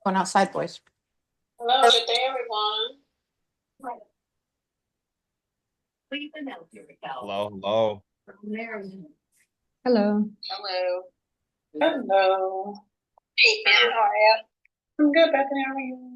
going outside, boys. Hello, good day, everyone. Hello, hello. Hello. Hello. Hello. Hey, Pam, how are you? I'm good, Bethany. How are you?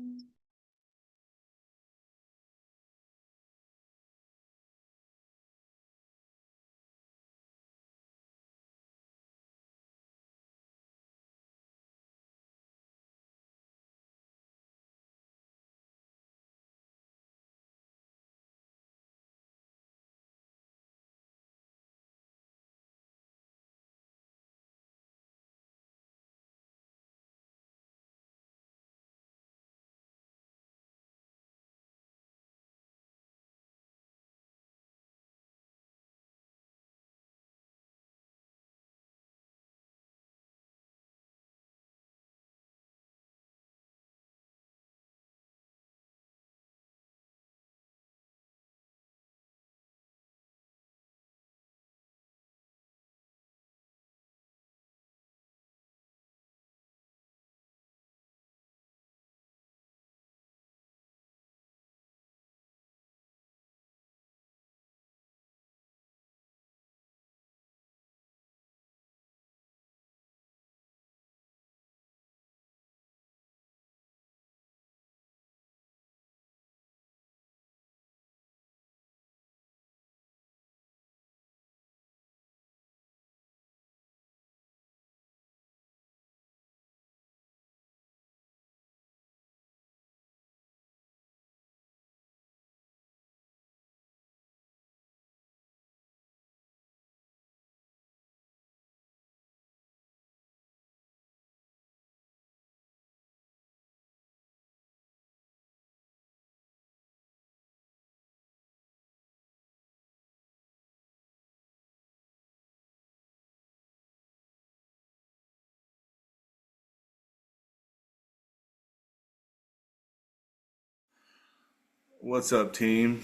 What's up, team?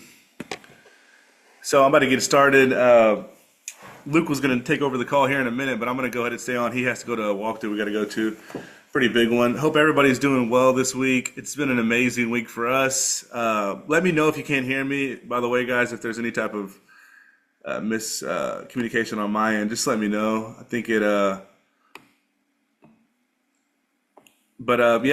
So I'm about to get started. Luke was going to take over the call here in a minute, but I'm going to go ahead and stay on. He has to go to a walkthrough we got to go to. Pretty big one. Hope everybody's doing well this week. It's been an amazing week for us. Let me know if you can't hear me. By the way, guys, if there's any type of miscommunication on my end, just let me know. I think it. Yeah,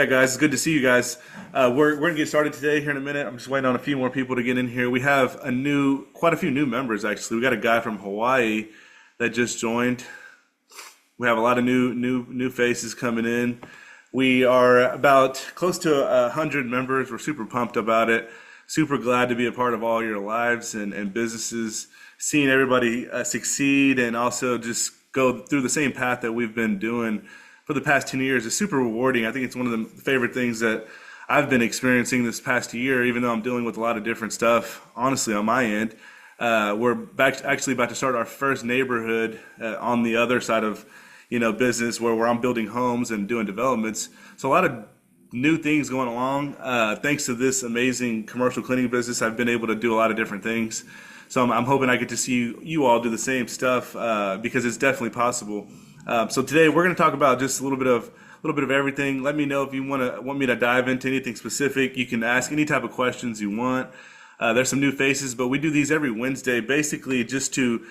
guys, it's good to see you guys. We're gonna get started today here in a minute. I'm just waiting on a few more people to get in here. We have quite a few new members actually. We got a guy from Hawaii that just joined. We have a lot of new faces coming in. We are about close to 100 members. We're super pumped about it. Super glad to be a part of all your lives and businesses. Seeing everybody succeed and also just go through the same path that we've been doing for the past 10 years is super rewarding. I think it's one of the favorite things that I've been experiencing this past year, even though I'm dealing with a lot of different stuff, honestly, on my end. We're actually about to start our first neighborhood on the other side of, business where I'm building homes and doing developments. So a lot of new things going along. Thanks to this amazing commercial cleaning business, I've been able to do a lot of different things. So I'm hoping I get to see you all do the same stuff because it's definitely possible. So today we're going to talk about just a little bit of everything. Let me know if you want me to dive into anything specific. You can ask any type of questions you want. There's some new faces, but we do these every Wednesday, basically just to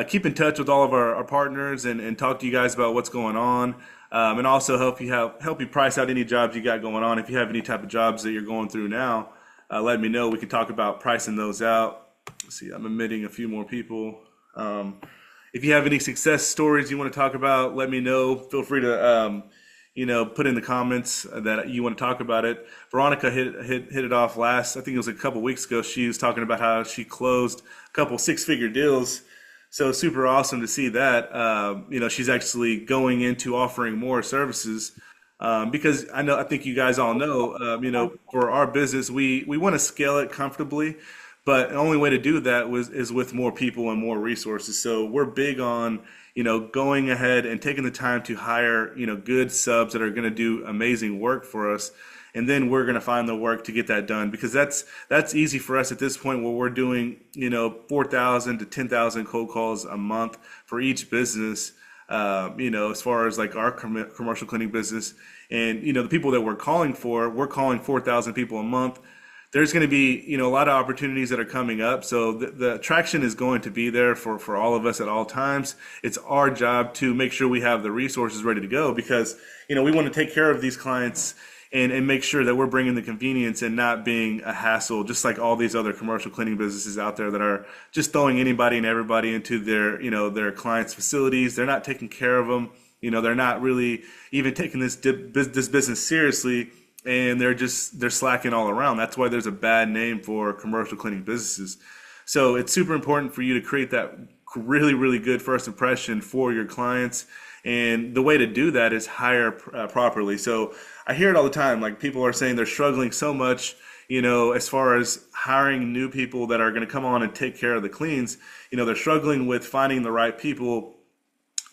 keep in touch with all of our partners and talk to you guys about what's going on, and also help you price out any jobs you got going on. If you have any type of jobs that you're going through now, let me know. We can talk about pricing those out. Let's see, I'm admitting a few more people. If you have any success stories you want to talk about, let me know. Feel free to, put in the comments that you want to talk about it. Veronica hit it off last. I think it was a couple weeks ago. She was talking about how she closed a couple six-figure deals. So super awesome to see that. She's actually going into offering more services because I think you guys all know, for our business, we want to scale it comfortably. But the only way to do that is with more people and more resources. So we're big on, going ahead and taking the time to hire, good subs that are going to do amazing work for us. And then we're going to find the work to get that done because that's easy for us at this point where we're doing, 4,000 to 10,000 cold calls a month for each business. as far as like our commercial cleaning business. And, the people that we're calling 4,000 people a month. There's going to be, a lot of opportunities that are coming up. So the traction is going to be there for all of us at all times. It's our job to make sure we have the resources ready to go because, we want to take care of these clients and make sure that we're bringing the convenience and not being a hassle, just like all these other commercial cleaning businesses out there that are just throwing anybody and everybody into their clients' facilities. They're not taking care of them. They're not really even taking this business seriously, and they're slacking all around. That's why there's a bad name for commercial cleaning businesses. So it's super important for you to create that really, really good first impression for your clients. And the way to do that is hire properly. So I hear it all the time. Like people are saying they're struggling so much, as far as hiring new people that are going to come on and take care of the cleans. They're struggling with finding the right people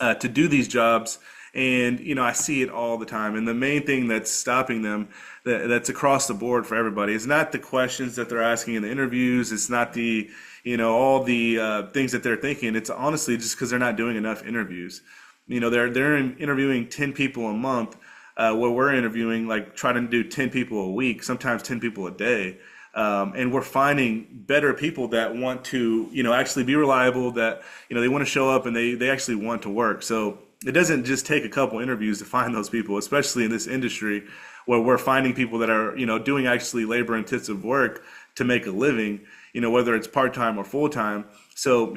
to do these jobs. And, I see it all the time. And the main thing that's stopping them, that's across the board for everybody, is not the questions that they're asking in the interviews. It's not all the things that they're thinking. It's honestly just because they're not doing enough interviews. They're interviewing 10 people a month, where we're interviewing, like trying to do 10 people a week, sometimes 10 people a day. And we're finding better people that want to, actually be reliable, that, they want to show up and they actually want to work. So it doesn't just take a couple interviews to find those people, especially in this industry where we're finding people that are, doing actually labor intensive work to make a living, whether it's part-time or full-time. So,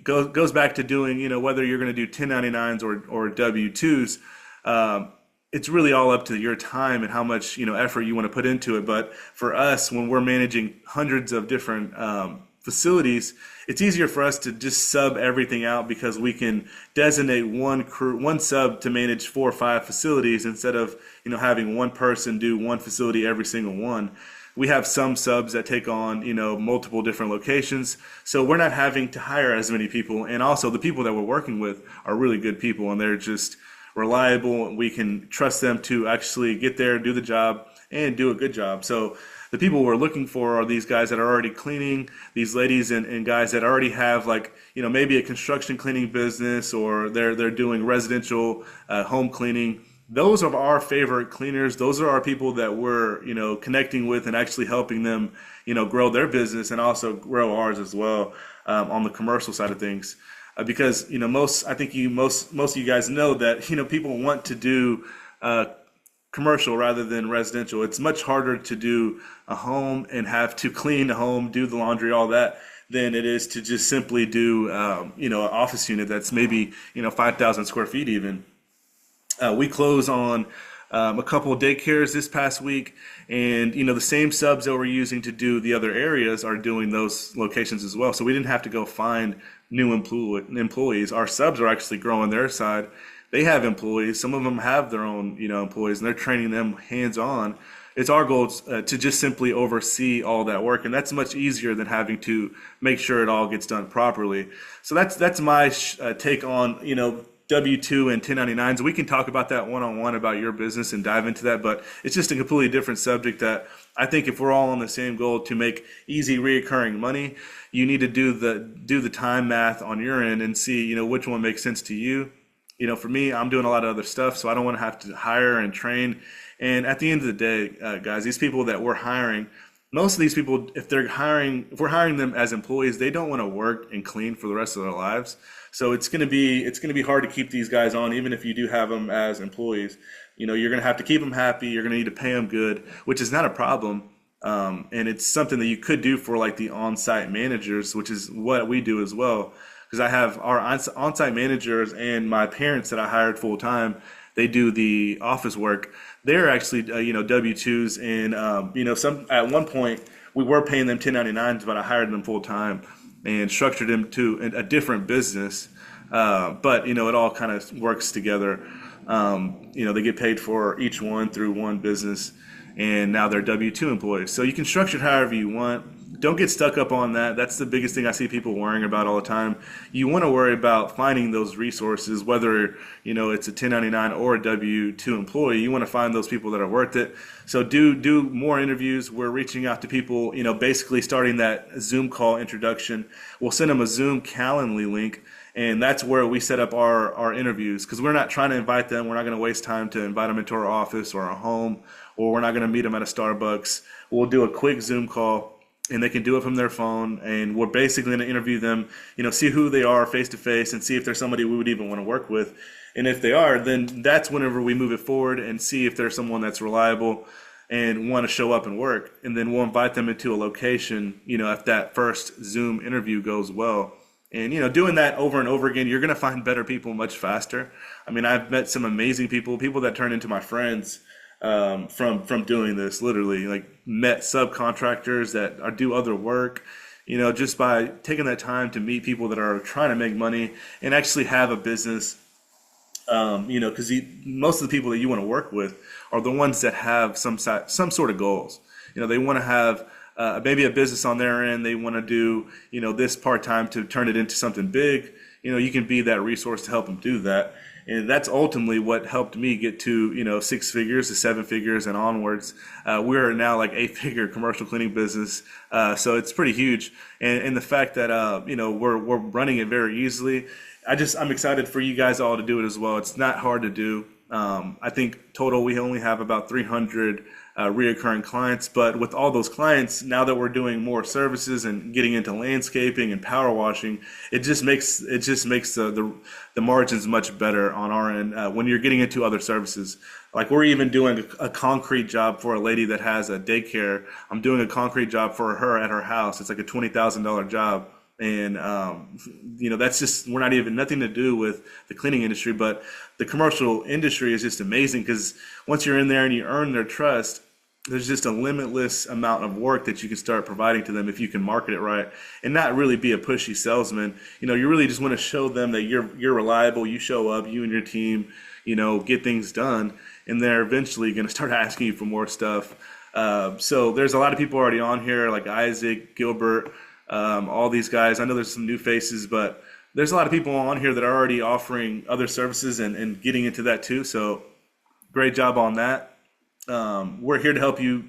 goes back to doing, whether you're going to do 1099s or W-2s. It's really all up to your time and how much, effort you want to put into it. But for us, when we're managing hundreds of different facilities, it's easier for us to just sub everything out because we can designate one sub to manage 4 or 5 facilities instead of, having one person do one facility every single one. We have some subs that take on, multiple different locations. So we're not having to hire as many people. And also the people that we're working with are really good people and they're just reliable, and we can trust them to actually get there, do the job, and do a good job. So the people we're looking for are these guys that are already cleaning, these ladies and guys that already have like, maybe a construction cleaning business, or they're doing residential home cleaning. Those are our favorite cleaners. Those are our people that we're, connecting with and actually helping them, grow their business and also grow ours as well, on the commercial side of things. Because most of you guys know that people want to do commercial rather than residential. It's much harder to do a home and have to clean the home, do the laundry, all that, than it is to just simply do an office unit that's maybe 5,000 square feet even. We close on a couple of daycares this past week, and the same subs that we're using to do the other areas are doing those locations as well. So we didn't have to go find new employees. Our subs are actually growing their side. They have employees. Some of them have their own employees, and they're training them hands on. It's our goal to just simply oversee all that work, and that's much easier than having to make sure it all gets done properly. So that's my take on W-2 and 1099s. We can talk about that one-on-one about your business and dive into that, but it's just a completely different subject that I think if we're all on the same goal to make easy reoccurring money, you need to do the time math on your end and see, which one makes sense to you. For me, I'm doing a lot of other stuff, so I don't want to have to hire and train. And at the end of the day, guys, these people that we're hiring, most of these people, if we're hiring them as employees, they don't want to work and clean for the rest of their lives. So it's going to be hard to keep these guys on, even if you do have them as employees. You're going to have to keep them happy. You're going to need to pay them good, which is not a problem. And it's something that you could do for like the on-site managers, which is what we do as well. Because I have our on-site managers and my parents that I hired full time. They do the office work. They're actually W-2s, and some at one point we were paying them 1099s, but I hired them full time and structured them to a different business. But it all kind of works together. They get paid for each one through one business, and now they're W-2 employees. So you can structure it however you want. Don't get stuck up on that. That's the biggest thing I see people worrying about all the time. You want to worry about finding those resources, whether it's a 1099 or a W-2 employee. You want to find those people that are worth it. So do more interviews. We're reaching out to people, basically starting that Zoom call introduction. We'll send them a Zoom Calendly link, And that's where we set up our interviews because we're not trying to invite them. We're not going to waste time to invite them into our office or our home, or we're not going to meet them at a Starbucks. We'll do a quick Zoom call and they can do it from their phone. And we're basically going to interview them, see who they are face to face and see if there's somebody we would even want to work with. And if they are, then that's whenever we move it forward and see if there's someone that's reliable and want to show up and work. And then we'll invite them into a location, if that first Zoom interview goes well. And doing that over and over again, you're going to find better people much faster. I mean, I've met some amazing people that turn into my friends from doing this. Literally, like met subcontractors that do other work. Just by taking that time to meet people that are trying to make money and actually have a business. Because most of the people that you want to work with are the ones that have some sort of goals. They want to have maybe a business on their end. They want to do, this part time to turn it into something big. You can be that resource to help them do that. And that's ultimately what helped me get to, 6 figures to 7 figures and onwards. We're now like 8 figure commercial cleaning business. So it's pretty huge. And the fact that, we're running it very easily. I'm excited for you guys all to do it as well. It's not hard to do. I think total we only have about 300 reoccurring clients, but with all those clients, now that we're doing more services and getting into landscaping and power washing, it just makes the margins much better on our end when you're getting into other services. Like we're even doing a concrete job for a lady that has a daycare. I'm doing a concrete job for her at her house. It's like a $20,000 job. And, that's just, we're not even, nothing to do with the cleaning industry, but the commercial industry is just amazing because once you're in there and you earn their trust, there's just a limitless amount of work that you can start providing to them if you can market it right and not really be a pushy salesman. You really just want to show them that you're reliable, you show up, you and your team, get things done, and they're eventually going to start asking you for more stuff. So there's a lot of people already on here like Isaac, Gilbert, all these guys. I know there's some new faces, but there's a lot of people on here that are already offering other services and getting into that too. So great job on that. We're here to help you,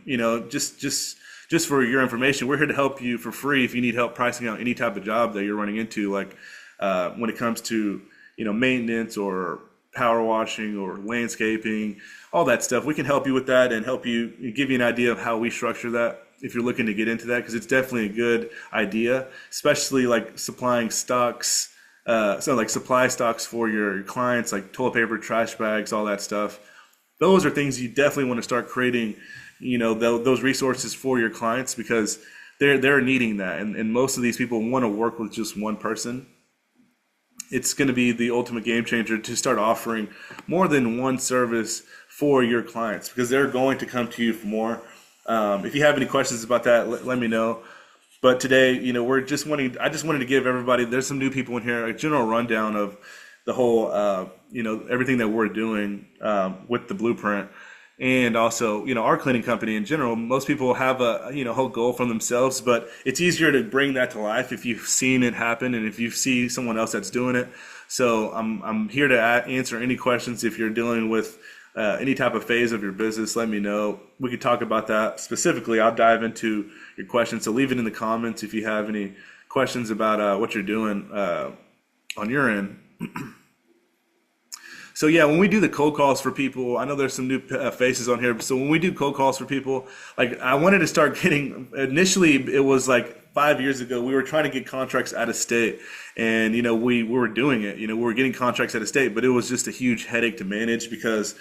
just for your information, we're here to help you for free if you need help pricing out any type of job that you're running into, like when it comes to, maintenance or power washing or landscaping, all that stuff. We can help you with that and help you give you an idea of how we structure that if you're looking to get into that, because it's definitely a good idea, especially like supplying stocks, like supply stocks for your clients, like toilet paper, trash bags, all that stuff. Those are things you definitely want to start creating, those resources for your clients because they're needing that. And most of these people want to work with just one person. It's going to be the ultimate game changer to start offering more than one service for your clients because they're going to come to you for more. If you have any questions about that, let me know. But today, I just wanted to give everybody, there's some new people in here, a general rundown of the whole, everything that we're doing with the blueprint. And also, our cleaning company in general, most people have a, whole goal from themselves, but it's easier to bring that to life if you've seen it happen and if you see someone else that's doing it. So I'm here to answer any questions. If you're dealing with any type of phase of your business, let me know. We could talk about that specifically. I'll dive into your questions. So leave it in the comments if you have any questions about what you're doing on your end. So yeah, when we do the cold calls for people, I know there's some new faces on here. So when we do cold calls for people, like I wanted to start getting, initially it was like 5 years ago, we were trying to get contracts out of state and, we were doing it, we were getting contracts out of state, but it was just a huge headache to manage because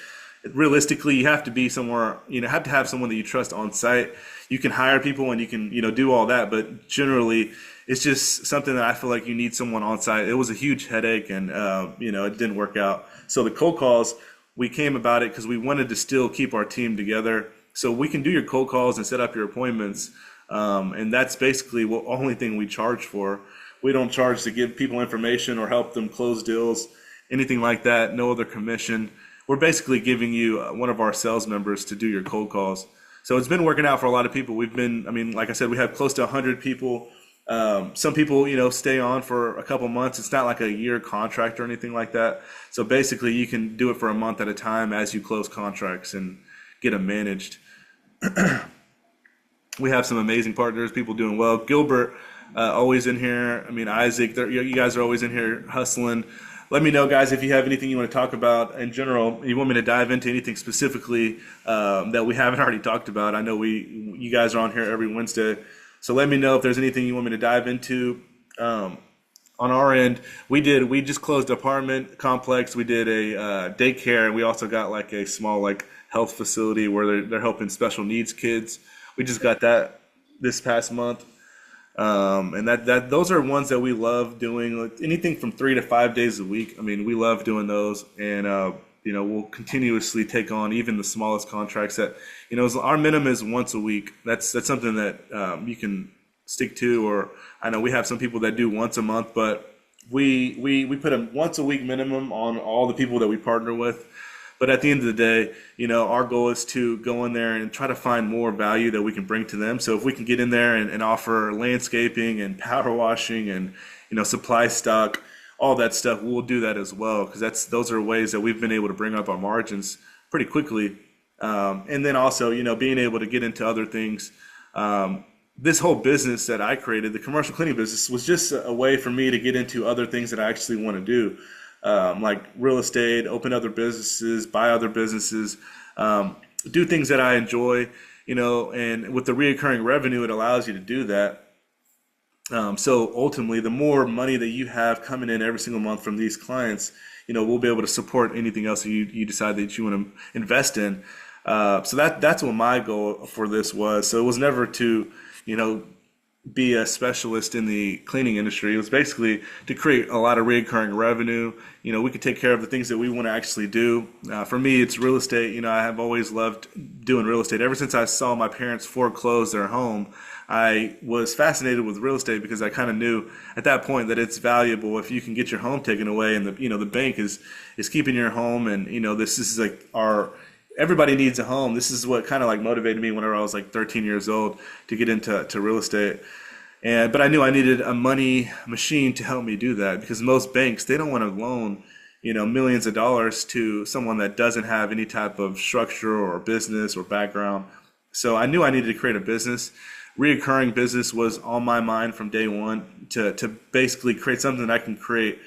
realistically you have to be somewhere, have to have someone that you trust on site. You can hire people and you can, do all that, but generally it's just something that I feel like you need someone on site. It was a huge headache and, it didn't work out. So the cold calls, we came about it because we wanted to still keep our team together. So we can do your cold calls and set up your appointments. And that's basically the only thing we charge for. We don't charge to give people information or help them close deals, anything like that. No other commission. We're basically giving you one of our sales members to do your cold calls. So it's been working out for a lot of people. Like I said, we have close to 100 people. Some people, stay on for a couple months. It's not like a year contract or anything like that. So basically you can do it for a month at a time as you close contracts and get them managed. We have some amazing partners, people doing well. Gilbert, always in here. I mean, Isaac, you guys are always in here hustling. Let me know, guys, if you have anything you want to talk about in general. You want me to dive into anything specifically that we haven't already talked about. I know you guys are on here every Wednesday, so let me know if there's anything you want me to dive into. On our end, we just closed an apartment complex. We did a daycare, and we also got like a small like health facility where they're helping special needs kids. We just got that this past month. And that those are ones that we love doing, like anything from 3 to 5 days a week. I mean, we love doing those, and we'll continuously take on even the smallest contracts. That our minimum is once a week. That's something that you can stick to. Or I know we have some people that do once a month, but we put a once a week minimum on all the people that we partner with. But at the end of the day, our goal is to go in there and try to find more value that we can bring to them. So if we can get in there and offer landscaping and power washing and, supply stock, all that stuff, we'll do that as well. Because those are ways that we've been able to bring up our margins pretty quickly. And then also, being able to get into other things. This whole business that I created, the commercial cleaning business, was just a way for me to get into other things that I actually want to do, like real estate, open other businesses, buy other businesses, do things that I enjoy, and with the reoccurring revenue, it allows you to do that. So ultimately, the more money that you have coming in every single month from these clients, we'll be able to support anything else that you decide that you want to invest in. So that's what my goal for this was. So it was never to, be a specialist in the cleaning industry. It was basically to create a lot of recurring revenue. We could take care of the things that we want to actually do. For me, it's real estate. I have always loved doing real estate. Ever since I saw my parents foreclose their home, I was fascinated with real estate because I kind of knew at that point that it's valuable if you can get your home taken away, and the bank is keeping your home, and this is like everybody needs a home. This is what kind of like motivated me whenever I was like 13 years old to get into real estate. But I knew I needed a money machine to help me do that, because most banks, they don't want to loan, millions of dollars to someone that doesn't have any type of structure or business or background. So I knew I needed to create a business. Reoccurring business was on my mind from day one, to basically create something that I can create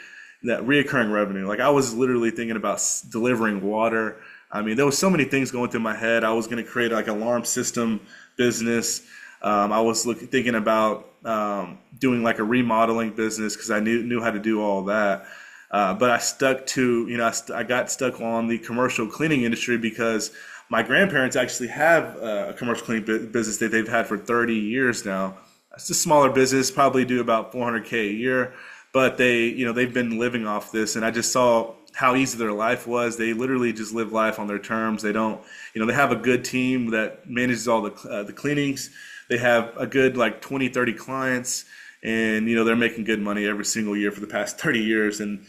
that reoccurring revenue. Like I was literally thinking about delivering water. I mean, there was so many things going through my head. I was going to create like an alarm system business. I was thinking about doing like a remodeling business because I knew how to do all that. But I stuck to, I got stuck on the commercial cleaning industry because my grandparents actually have a commercial cleaning business that they've had for 30 years now. It's a smaller business, probably do about 400K a year, but they've been living off this, and I just saw how easy their life was. They literally just live life on their terms. They don't, they have a good team that manages all the cleanings. They have a good like 20, 30 clients, and they're making good money every single year for the past 30 years. And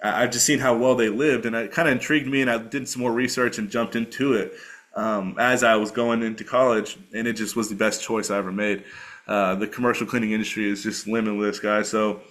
I've just seen how well they lived, and it kind of intrigued me, and I did some more research and jumped into it as I was going into college, and it just was the best choice I ever made. The commercial cleaning industry is just limitless, guys. So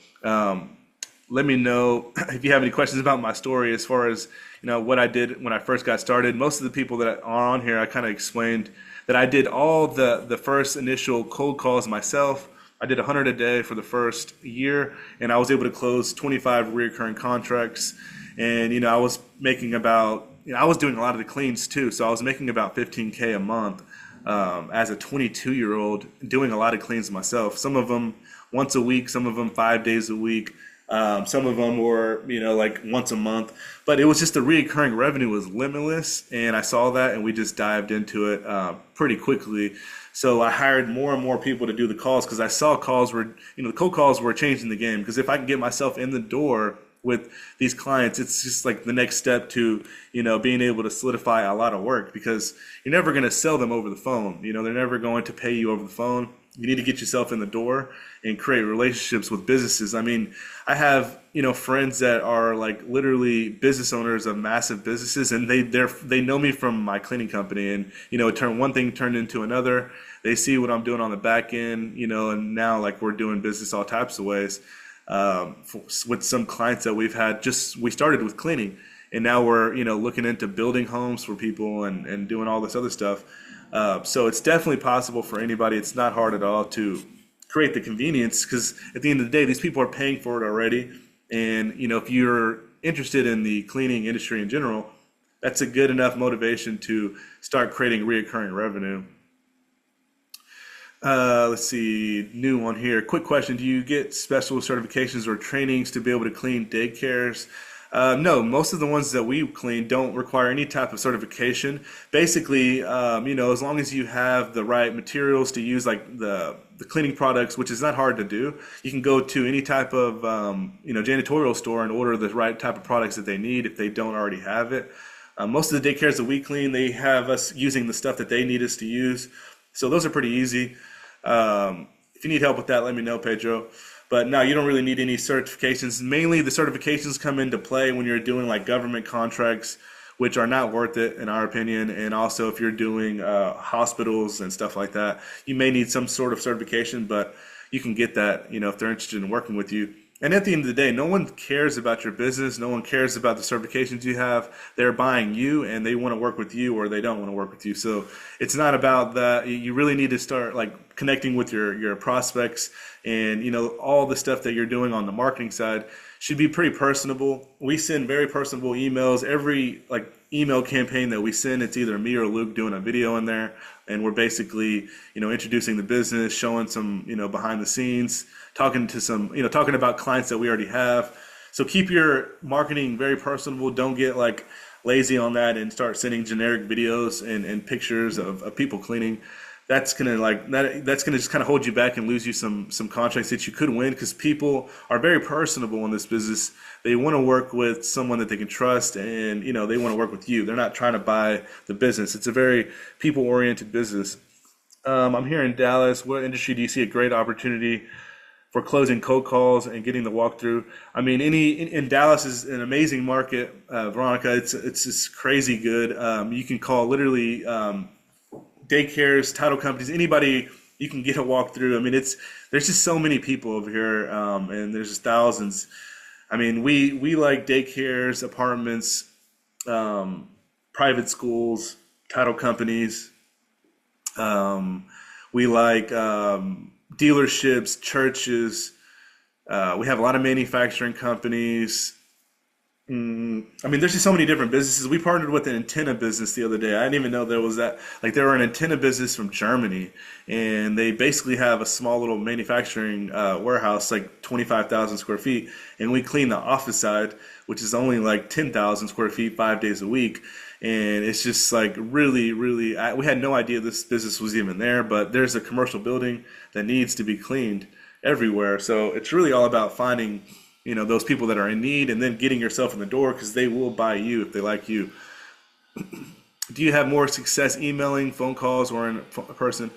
let me know if you have any questions about my story as far as what I did when I first got started. Most of the people that are on here, I kind of explained that I did all the first initial cold calls myself. I did 100 a day for the first year, and I was able to close 25 recurring contracts. And I was making about, I was doing a lot of the cleans too, so I was making about 15K a month as a 22-year-old, doing a lot of cleans myself. Some of them once a week, some of them 5 days a week. Some of them were, like once a month, but it was just the recurring revenue was limitless, and I saw that, and we just dived into it pretty quickly. So I hired more and more people to do the calls because I saw calls were, the cold calls were changing the game. Because if I can get myself in the door with these clients, it's just like the next step to, being able to solidify a lot of work, because you're never going to sell them over the phone. They're never going to pay you over the phone. You need to get yourself in the door and create relationships with businesses. I mean, I have, friends that are like literally business owners of massive businesses, and they know me from my cleaning company, and one thing turned into another. They see what I'm doing on the back end, and now like we're doing business all types of ways. With some clients that we've had, we started with cleaning, and now we're looking into building homes for people and doing all this other stuff. So it's definitely possible for anybody. It's not hard at all to create the convenience, because at the end of the day, these people are paying for it already. And, if you're interested in the cleaning industry in general, that's a good enough motivation to start creating reoccurring revenue. Let's see, new one here. Quick question: do you get special certifications or trainings to be able to clean daycares? No, most of the ones that we clean don't require any type of certification. Basically, as long as you have the right materials to use, like the cleaning products, which is not hard to do, you can go to any type of janitorial store and order the right type of products that they need if they don't already have it. Most of the daycares that we clean, they have us using the stuff that they need us to use. So those are pretty easy. If you need help with that, let me know, Pedro. But no, you don't really need any certifications. Mainly the certifications come into play when you're doing like government contracts, which are not worth it in our opinion. And also if you're doing hospitals and stuff like that, you may need some sort of certification, but you can get that, if they're interested in working with you. And at the end of the day, no one cares about your business. No one cares about the certifications you have. They're buying you and they want to work with you or they don't want to work with you. So it's not about that. You really need to start like connecting with your prospects, and all the stuff that you're doing on the marketing side should be pretty personable. We send very personable emails. Every like email campaign that we send, it's either me or Luke doing a video in there, and we're basically introducing the business, showing some behind the scenes, talking about clients that we already have. So keep your marketing very personable. Don't get like lazy on that and start sending generic videos and pictures of people cleaning. That's gonna just kind of hold you back and lose you some contracts that you could win, because people are very personable in this business. They want to work with someone that they can trust, and they want to work with you. They're not trying to buy the business. It's a very people oriented business. I'm here in Dallas. What industry do you see a great opportunity for closing cold calls and getting the walkthrough? I mean, in Dallas is an amazing market, Veronica. It's just crazy good. You can call literally daycares, title companies, anybody. You can get a walkthrough. I mean, there's just so many people over here, and there's just thousands. I mean, we like daycares, apartments, private schools, title companies. We like dealerships, churches. We have a lot of manufacturing companies. I mean, there's just so many different businesses. We partnered with an antenna business the other day. I didn't even know there was that. Like, they were an antenna business from Germany, and they basically have a small little manufacturing warehouse, like 25,000 square feet. And we clean the office side, which is only like 10,000 square feet, 5 days a week. And it's just like really, really, we had no idea this business was even there, but there's a commercial building that needs to be cleaned everywhere. So it's really all about finding those people that are in need and then getting yourself in the door, because they will buy you if they like you. Do you have more success emailing, phone calls, or in person?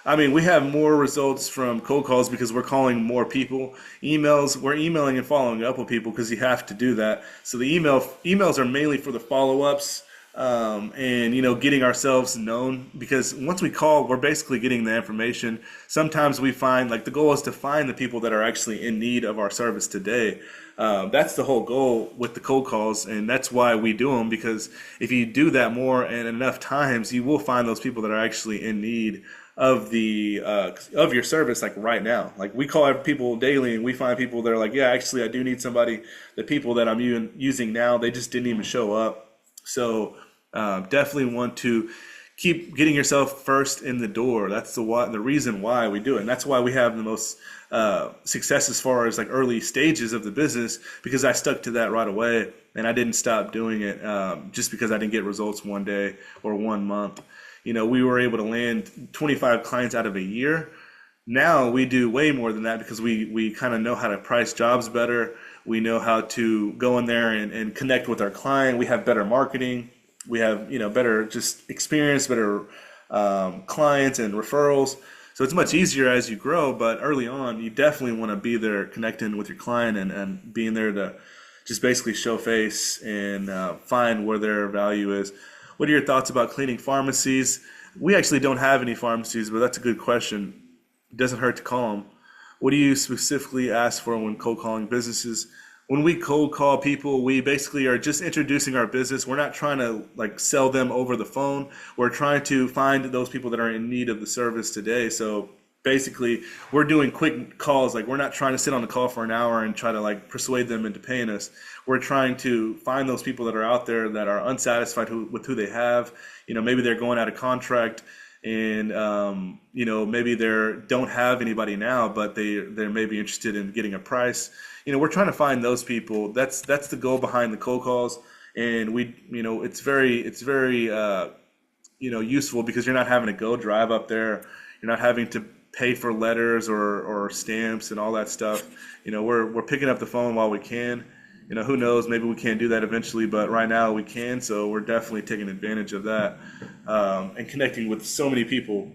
I mean, we have more results from cold calls because we're calling more people. Emails, we're emailing and following up with people because you have to do that. So the emails are mainly for the follow-ups, and getting ourselves known, because once we call, we're basically getting the information. Sometimes we find, like, the goal is to find the people that are actually in need of our service today. That's the whole goal with the cold calls, and that's why we do them, because if you do that more and enough times, you will find those people that are actually in need of of your service, like right now. Like, we call people daily and we find people that are like, yeah, actually I do need somebody. The people that I'm using now, they just didn't even show up. So definitely want to keep getting yourself first in the door. That's the reason why we do it. And that's why we have the most success as far as like early stages of the business, because I stuck to that right away and I didn't stop doing it just because I didn't get results one day or 1 month. We were able to land 25 clients out of a year. Now we do way more than that, because we kind of know how to price jobs better. We know how to go in there and connect with our client. We have better marketing. We have, better just experience, better clients and referrals. So it's much easier as you grow, but early on, you definitely want to be there connecting with your client and being there to just basically show face and find where their value is. What are your thoughts about cleaning pharmacies? We actually don't have any pharmacies, but that's a good question. It doesn't hurt to call them. What do you specifically ask for when cold calling businesses? When we cold call people, we basically are just introducing our business. We're not trying to like sell them over the phone. We're trying to find those people that are in need of the service today. So basically we're doing quick calls. Like we're not trying to sit on the call for an hour and try to like persuade them into paying us. We're trying to find those people that are out there that are unsatisfied with who they have. Maybe they're going out of contract, and maybe they don't have anybody now, but they may be interested in getting a price. We're trying to find those people. That's the goal behind the cold calls, and it's very useful because you're not having to go drive up there. You're not having to pay for letters or stamps and all that stuff. We're picking up the phone while we can. Who knows? Maybe we can't do that eventually, but right now we can. So we're definitely taking advantage of that, and connecting with so many people.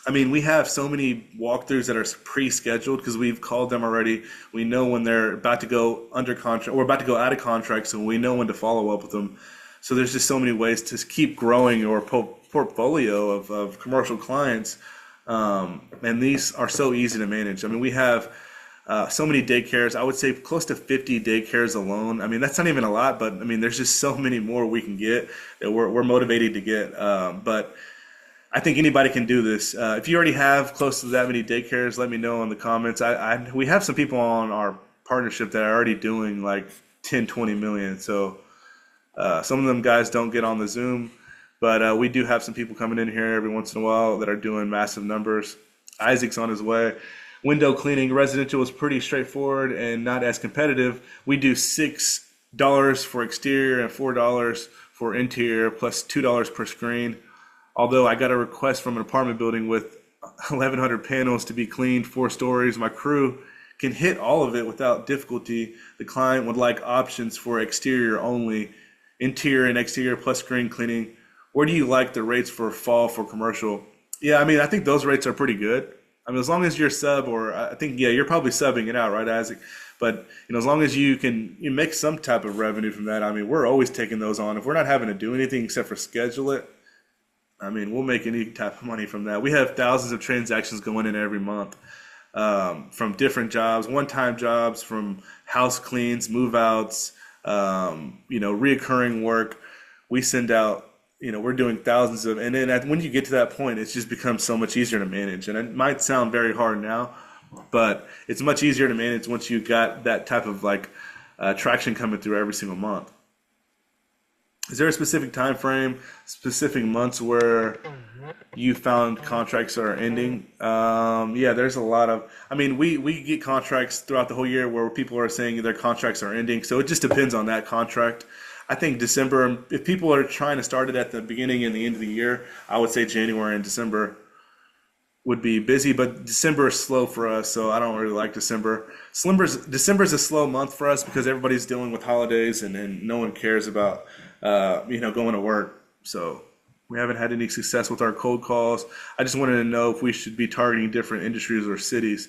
I mean, we have so many walkthroughs that are pre-scheduled because we've called them already. We know when they're about to go under contract or about to go out of contract, so we know when to follow up with them. So there's just so many ways to keep growing your portfolio of commercial clients, and these are so easy to manage. I mean, we have so many daycares. I would say close to 50 daycares alone. I mean, that's not even a lot, but I mean, there's just so many more we can get that we're motivated to get. But I think anybody can do this. If you already have close to that many daycares, let me know in the comments. We have some people on our partnership that are already doing like 10, 20 million. So some of them guys don't get on the Zoom, but we do have some people coming in here every once in a while that are doing massive numbers. Isaac's on his way. Window cleaning residential is pretty straightforward and not as competitive. We do $6 for exterior and $4 for interior, plus $2 per screen. Although I got a request from an apartment building with 1,100 panels to be cleaned, 4 stories. My crew can hit all of it without difficulty. The client would like options for exterior only, interior and exterior plus screen cleaning. Where do you like the rates for fall for commercial? Yeah, I mean, I think those rates are pretty good. I mean, as long as you're sub, or I think, yeah, you're probably subbing it out, right, Isaac? But as long as you make some type of revenue from that, I mean, we're always taking those on. If we're not having to do anything except for schedule it, I mean, we'll make any type of money from that. We have thousands of transactions going in every month, from different jobs, one-time jobs, from house cleans, move-outs, reoccurring work. We send out, we're doing thousands of, and then when you get to that point, it's just becomes so much easier to manage. And it might sound very hard now, but it's much easier to manage once you got that type of like traction coming through every single month. Is there a specific time frame, specific months where you found contracts are ending? Yeah, there's a lot of. I mean, we get contracts throughout the whole year where people are saying their contracts are ending. So it just depends on that contract. I think December, if people are trying to start it at the beginning and the end of the year, I would say January and December would be busy, but December is slow for us, so I don't really like December. December's a slow month for us because everybody's dealing with holidays and no one cares about going to work. So we haven't had any success with our cold calls. I just wanted to know if we should be targeting different industries or cities.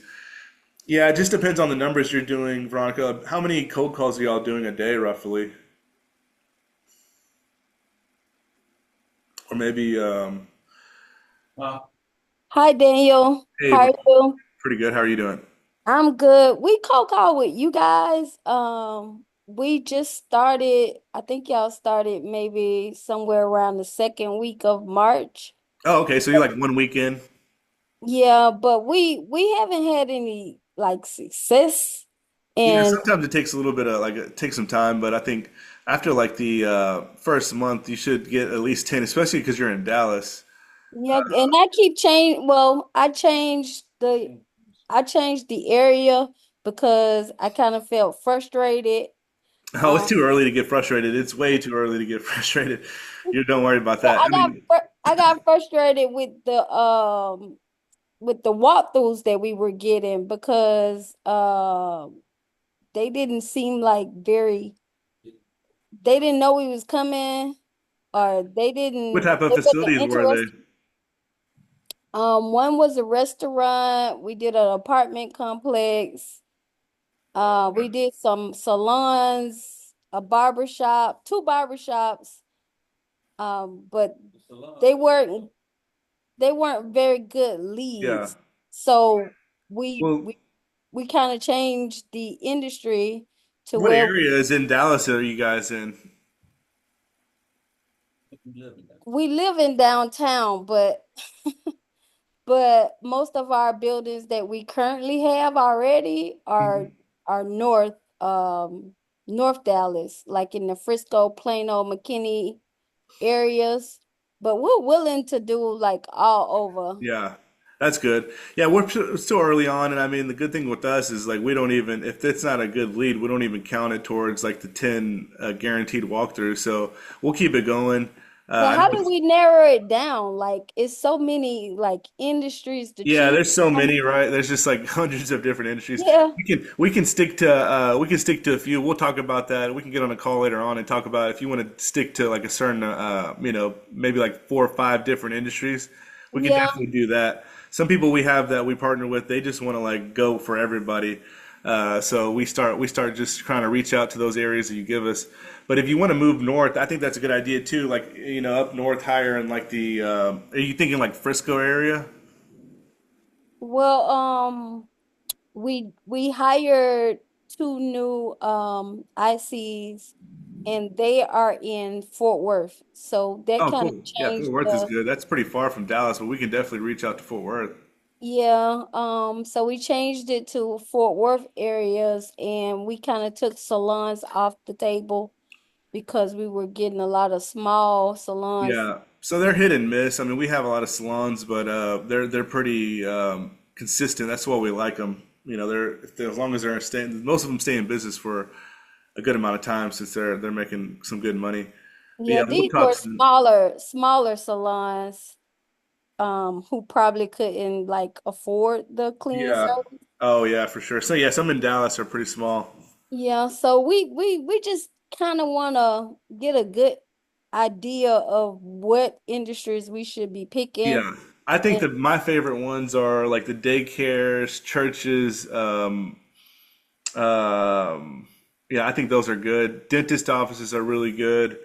Yeah, it just depends on the numbers you're doing, Veronica. How many cold calls are y'all doing a day, roughly? Or maybe, Hi, Daniel. hey, How are you? pretty good. How are you doing? I'm good. We call with you guys. We just started, I think y'all started maybe somewhere around the second week of March. Oh, okay. So you're like one weekend. Yeah, but we haven't had any like success. Yeah, And sometimes it takes a little bit of like it takes some time, but I think after like the first month, you should get at least 10, especially because you're in Dallas. yeah, and I keep change well, I changed the area because I kind of felt frustrated. Oh, it's Um, too early to get frustrated. It's way too early to get frustrated. You don't worry about Yeah, that. I mean, I got frustrated with the walkthroughs that we were getting because they didn't seem like they didn't know we was coming, or what type of they wasn't facilities were they? interested. One was a restaurant. We did an apartment complex. We did some salons, a barber shop, two barber shops. But they weren't they weren't very good Yeah. leads. So we Well, we we kind of changed the industry to what where areas in Dallas are you guys in? we live in downtown, but but most of our buildings that we currently have already are North Dallas, like in the Frisco, Plano, McKinney areas. But we're willing to do like all over. Yeah, that's good. Yeah, still early on, and I mean the good thing with us is like we don't even if it's not a good lead, we don't even count it towards like the 10 guaranteed walkthroughs. So we'll keep it going. But I how know do we narrow it down? Like it's so many like industries to Yeah, choose there's so from. many, right? There's just like hundreds of different industries. Yeah. We can stick to a few. We'll talk about that. We can get on a call later on and talk about if you want to stick to like a certain maybe like 4 or 5 different industries. We can Yeah. definitely do that. Some people we have that we partner with, they just want to like go for everybody. So we start just trying to reach out to those areas that you give us. But if you want to move north, I think that's a good idea too. Like up north higher in like the are you thinking like Frisco area? Well, we hired two new ICs and they are in Fort Worth. So that Oh, kind of cool. Yeah, Fort changed Worth is the good. That's pretty far from Dallas, but we can definitely reach out to Fort Worth. yeah, so we changed it to Fort Worth areas and we kind of took salons off the table because we were getting a lot of small salons. Yeah. So they're hit and miss. I mean, we have a lot of salons, but they're pretty consistent. That's why we like them. As long as they're staying, most of them stay in business for a good amount of time since they're making some good money. But Yeah, yeah, we'll these talk were to them. smaller salons who probably couldn't like afford the cleaning Yeah. service. Oh yeah, for sure. So yeah, some in Dallas are pretty small. Yeah, so we just kind of want to get a good idea of what industries we should be picking. Yeah. I think And that my favorite ones are like the daycares, churches, yeah, I think those are good. Dentist offices are really good.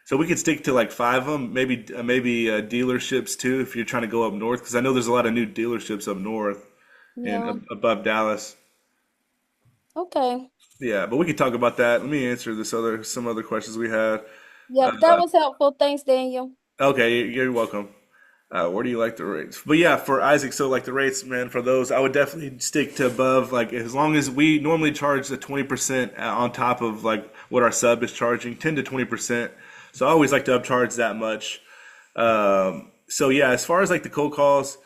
So we could stick to like 5 of them, maybe dealerships too, if you're trying to go up north, because I know there's a lot of new dealerships up north and yeah, above Dallas. okay. Yeah, but we could talk about that. Let me answer some other questions we had. Yeah, but that Uh, was helpful. Thanks, Daniel. okay, you're welcome. Where do you like the rates? But yeah, for Isaac, so like the rates, man, for those, I would definitely stick to above. Like as long as we normally charge the 20% on top of like what our sub is charging, 10 to 20%. So I always like to upcharge that much. So yeah, as far as like the cold calls,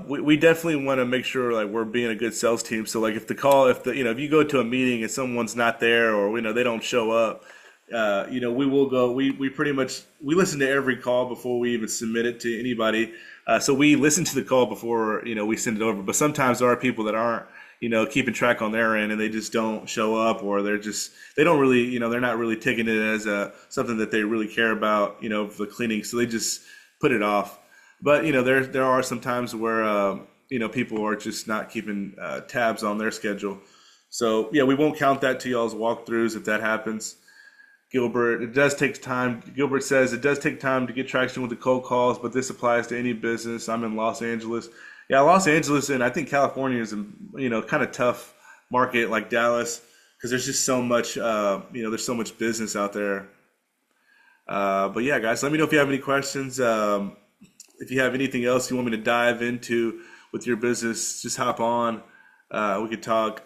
we definitely want to make sure like we're being a good sales team. So like if you go to a meeting and someone's not there or they don't show up, we will go. We pretty much we listen to every call before we even submit it to anybody. So we listen to the call before we send it over. But sometimes there are people that aren't keeping track on their end and they just don't show up or they don't really they're not really taking it as something that they really care about for the cleaning. So they just put it off. But there are some times where people are just not keeping tabs on their schedule. So yeah, we won't count that to y'all's walkthroughs if that happens. Gilbert says it does take time to get traction with the cold calls, but this applies to any business. I'm in Los Angeles. Yeah, Los Angeles and I think California is a kind of tough market like Dallas because there's just so much there's so much business out there. But yeah, guys, let me know if you have any questions. If you have anything else you want me to dive into with your business, just hop on. We could talk.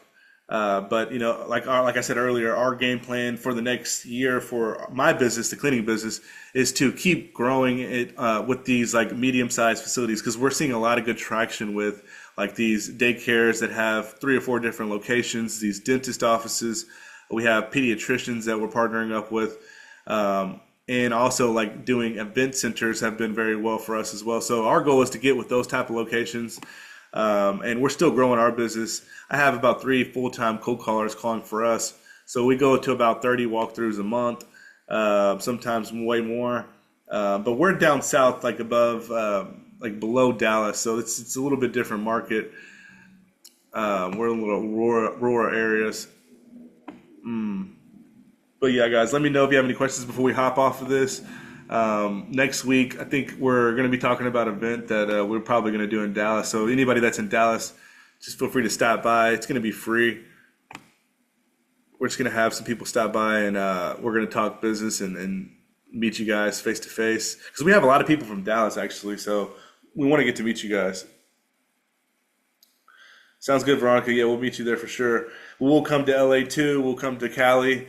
But like I said earlier, our game plan for the next year for my business, the cleaning business, is to keep growing it with these like medium-sized facilities because we're seeing a lot of good traction with like these daycares that have 3 or 4 different locations, these dentist offices. We have pediatricians that we're partnering up with. And also like doing event centers have been very well for us as well. So our goal is to get with those type of locations, and we're still growing our business. I have about 3 full-time cold callers calling for us, so we go to about 30 walkthroughs a month, sometimes way more. But we're down south, like above, like below Dallas, so it's a little bit different market. We're in little rural areas. But yeah, guys, let me know if you have any questions before we hop off of this. Next week, I think we're going to be talking about an event that we're probably going to do in Dallas. So anybody that's in Dallas, just feel free to stop by. It's going to be free. We're just going to have some people stop by and we're going to talk business and meet you guys face to face. Because we have a lot of people from Dallas, actually. So we want to get to meet you guys. Sounds good, Veronica. Yeah, we'll meet you there for sure. We'll come to LA too. We'll come to Cali.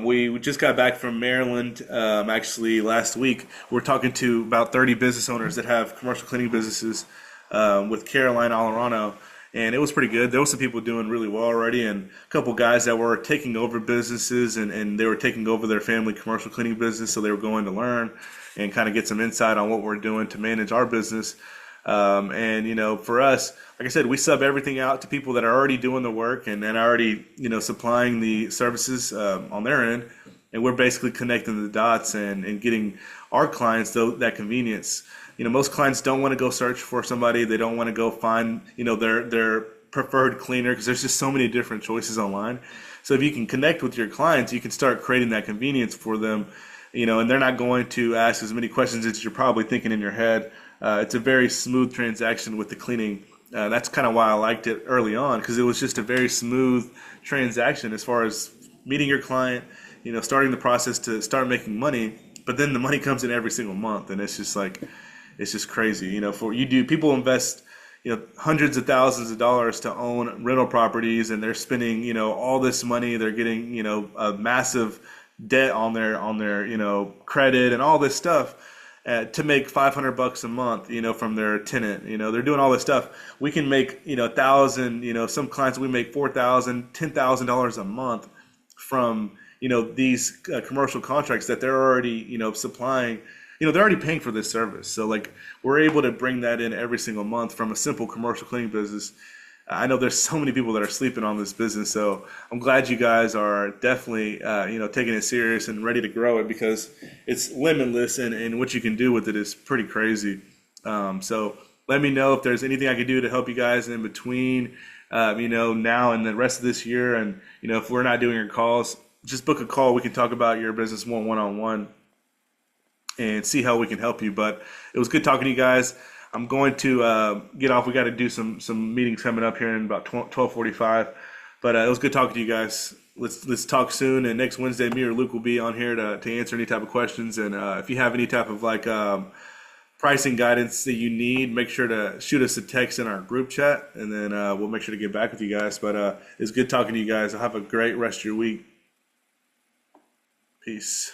We just got back from Maryland actually last week. We're talking to about 30 business owners that have commercial cleaning businesses with Caroline Alorano. And it was pretty good. There was some people doing really well already, and a couple guys that were taking over businesses, and they were taking over their family commercial cleaning business, so they were going to learn and kind of get some insight on what we're doing to manage our business. And for us, like I said, we sub everything out to people that are already doing the work and then already, supplying the services on their end. And we're basically connecting the dots and getting our clients that convenience. Most clients don't want to go search for somebody. They don't want to go find, their preferred cleaner because there's just so many different choices online. So if you can connect with your clients, you can start creating that convenience for them, and they're not going to ask as many questions as you're probably thinking in your head. It's a very smooth transaction with the cleaning. That's kind of why I liked it early on because it was just a very smooth transaction as far as meeting your client, starting the process to start making money. But then the money comes in every single month, and it's just like it's just crazy. People invest hundreds of thousands of dollars to own rental properties, and they're spending all this money. They're getting a massive debt on their credit and all this stuff to make $500 a month, from their tenant. They're doing all this stuff. We can make, 1,000, some clients we make $4,000, $10,000 a month from, these commercial contracts that they're already, supplying. They're already paying for this service. So like we're able to bring that in every single month from a simple commercial cleaning business. I know there's so many people that are sleeping on this business, so I'm glad you guys are definitely, taking it serious and ready to grow it because it's limitless and what you can do with it is pretty crazy. So let me know if there's anything I can do to help you guys in between, now and the rest of this year. And, if we're not doing your calls, just book a call. We can talk about your business more one-on-one and see how we can help you. But it was good talking to you guys. I'm going to get off. We got to do some meetings coming up here in about 12:45. But it was good talking to you guys. Let's talk soon. And next Wednesday, me or Luke will be on here to answer any type of questions. And if you have any type of pricing guidance that you need, make sure to shoot us a text in our group chat, and then we'll make sure to get back with you guys. But it's good talking to you guys. Have a great rest of your week. Peace.